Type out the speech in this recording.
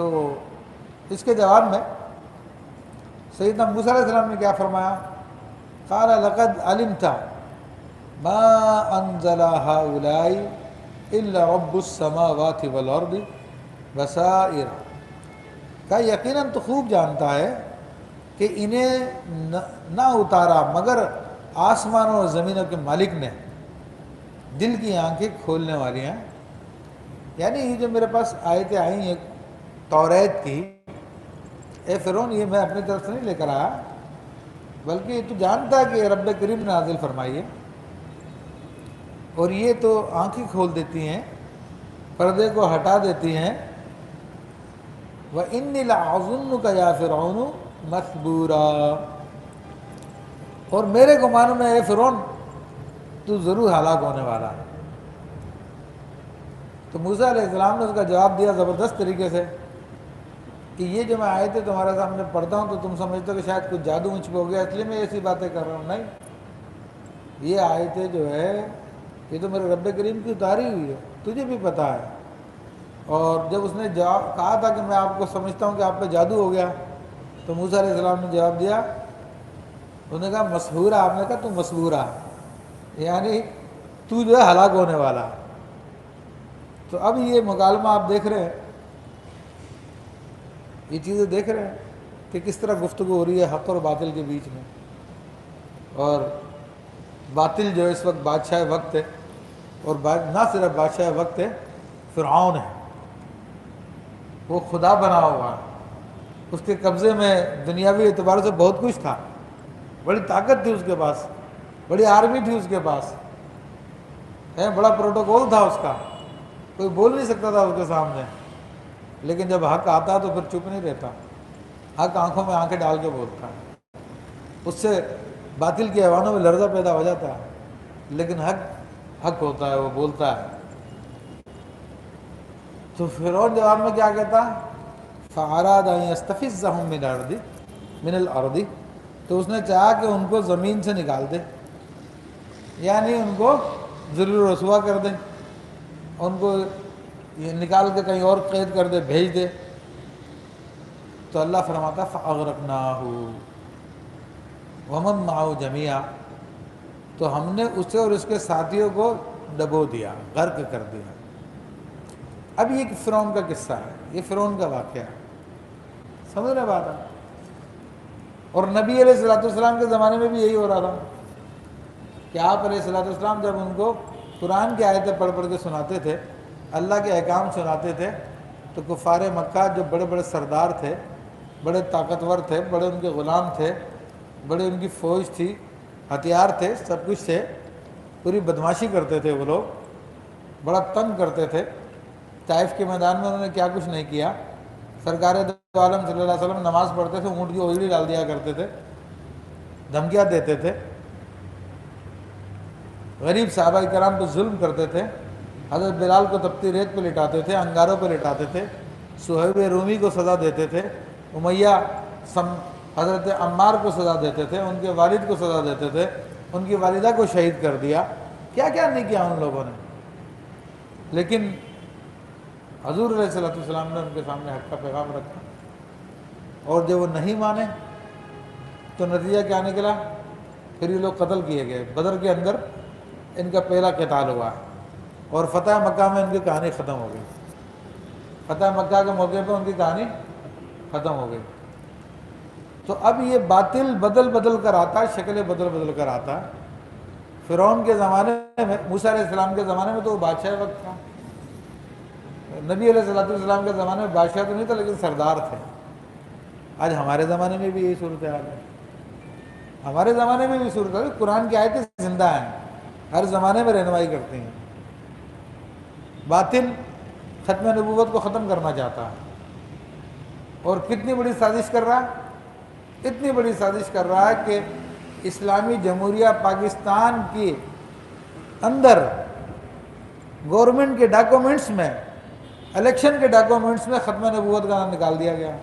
تو اس کے جواب میں سیدنا موسیٰ علیہ السلام نے کیا فرمایا؟ قال لقد علمت ما انزل هؤلاء الا رب السماوات والارض بصائر، کہا یقیناً تو خوب جانتا ہے کہ انہیں نہ اتارا مگر آسمانوں اور زمینوں کے مالک نے، دل کی آنکھیں کھولنے والی ہیں۔ یعنی یہ جو میرے پاس آیتیں آئی ہیں توریت کی، اے فرعون یہ میں اپنی طرف سے نہیں لے کر آیا، بلکہ یہ تو جانتا ہے کہ رب کریم نے نازل فرمائی ہے، اور یہ تو آنکھیں کھول دیتی ہیں، پردے کو ہٹا دیتی ہیں۔ وَإِنِّي لَأَظُنُّكَ يَا فِرْعَوْنُ مَثْبُورًا، اور میرے گمان میں اے فرعون تو ضرور ہلاک ہونے والا ہے۔ تو موسیٰ علیہ السلام نے اس کا جواب دیا زبردست طریقے سے کہ یہ جو میں آیتیں تمہارے سامنے پڑھتا ہوں تو تم سمجھتے ہو کہ شاید کچھ جادو مجھ پہ ہو گیا اس لیے میں ایسی باتیں کر رہا ہوں، نہیں، یہ آیتیں جو ہے یہ تو میرے رب کریم کی اتاری ہوئی ہے، تجھے بھی پتہ ہے۔ اور جب اس نے جواب کہا تھا کہ میں آپ کو سمجھتا ہوں کہ آپ پہ جادو ہو گیا، تو موسیٰ علیہ السلام نے جواب دیا، انہوں نے کہا مسحورہ، آپ نے کہا تو مسحورہ، یعنی تو جو ہے ہلاک ہونے والا۔ تو اب یہ مکالمہ آپ دیکھ رہے ہیں، یہ چیزیں دیکھ رہے ہیں کہ کس طرح گفتگو ہو رہی ہے حق اور باطل کے بیچ میں، اور باطل جو اس وقت بادشاہ وقت ہے، اور نہ صرف بادشاہ وقت ہے، فرعون ہے، وہ خدا بنا ہوا ہے، اس کے قبضے میں دنیاوی اعتبار سے بہت کچھ تھا، بڑی طاقت تھی اس کے پاس، بڑی آرمی تھی اس کے پاس، بڑا پروٹوکول تھا اس کا، کوئی بول نہیں سکتا تھا اس کے سامنے، لیکن جب حق آتا تو پھر چپ نہیں رہتا، حق آنکھوں میں آنکھیں ڈال کے بولتا ہے، اس سے باطل کے ایوانوں میں لرزہ پیدا ہو جاتا ہے، لیکن حق ہوتا ہے، وہ بولتا ہے۔ تو فرعون جواب میں کیا کہتا؟ فَأَرَادَ أَن يَسْتَفِزَّهُم مِّنَ الْأَرْضِ، تو اس نے چاہا کہ ان کو زمین سے نکال دے، یعنی ان کو ذلیل و رسوا کر دے، ان کو نکال کے کہیں اور قید کر دے، بھیج دے۔ تو اللہ فرماتا فَأَغْرَقْنَاهُ وَمَن مَّعَهُ جَمِيعًا، تو ہم نے اسے اور اس کے ساتھیوں کو ڈبو دیا، غرق کر دیا۔ اب یہ فرعون کا قصہ ہے، یہ فرعون کا واقعہ ہے، سمجھ رہے بات ہے؟ اور نبی علیہ السلام کے زمانے میں بھی یہی ہو رہا تھا کہ آپ علیہ السلام جب ان کو قرآن کی آیتیں پڑھ پڑھ کے سناتے تھے، اللہ کے احکام سناتے تھے، تو کفار مکہ جو بڑے بڑے سردار تھے، بڑے طاقتور تھے، بڑے ان کے غلام تھے، بڑے ان کی فوج تھی، ہتھیار تھے، سب کچھ تھے، پوری بدماشی کرتے تھے وہ لوگ، بڑا تنگ کرتے تھے۔ طائف کے میدان میں انہوں نے کیا کچھ نہیں کیا، سرکار دو عالم صلی اللہ علیہ وسلم نماز پڑھتے تھے، اونٹ کی اوجڑی ڈال دیا کرتے تھے، دھمکیاں دیتے تھے، غریب صحابہ کرام کو ظلم کرتے تھے، حضرت بلال کو تپتی ریت پہ لٹاتے تھے، انگاروں پہ لٹاتے تھے، صہیب رومی کو سزا دیتے تھے، امیہ حضرت عمار کو سزا دیتے تھے، ان کے والد کو سزا دیتے تھے، ان کی والدہ کو شہید کر دیا، کیا کیا نہیں کیا ان لوگوں نے۔ لیکن حضور علیہ السلام نے ان کے سامنے حق کا پیغام رکھا، اور جب وہ نہیں مانے تو نتیجہ کیا نکلا؟ پھر یہ لوگ قتل کیے گئے۔ بدر کے اندر ان کا پہلا قتال ہوا، اور فتح مکہ میں ان کی کہانی ختم ہو گئی، فتح مکہ کے موقع پہ ان کی کہانی ختم ہو گئی۔ تو اب یہ باطل بدل بدل کر آتا ہے، شکلیں بدل بدل کر آتا ہے۔ فرعون کے زمانے میں، موسیٰ علیہ السلام کے زمانے میں تو وہ بادشاہ وقت تھا، نبی علیہ السلام کے زمانے میں بادشاہ تو نہیں تھا لیکن سردار تھے۔ آج ہمارے زمانے میں بھی یہی صورتحال ہے، ہمارے زمانے میں بھی صورتحال ہے۔ قرآن کی آیتیں زندہ ہیں، ہر زمانے میں رہنمائی کرتی ہیں۔ باطل ختم نبوت کو ختم کرنا چاہتا ہے، اور کتنی بڑی سازش کر رہا ہے، اتنی بڑی سازش کر رہا ہے کہ اسلامی جمہوریہ پاکستان کی اندر گورنمنٹ کے ڈاکومنٹس میں، الیکشن کے ڈاکومنٹس میں ختم نبوت کا نام نکال دیا گیا۔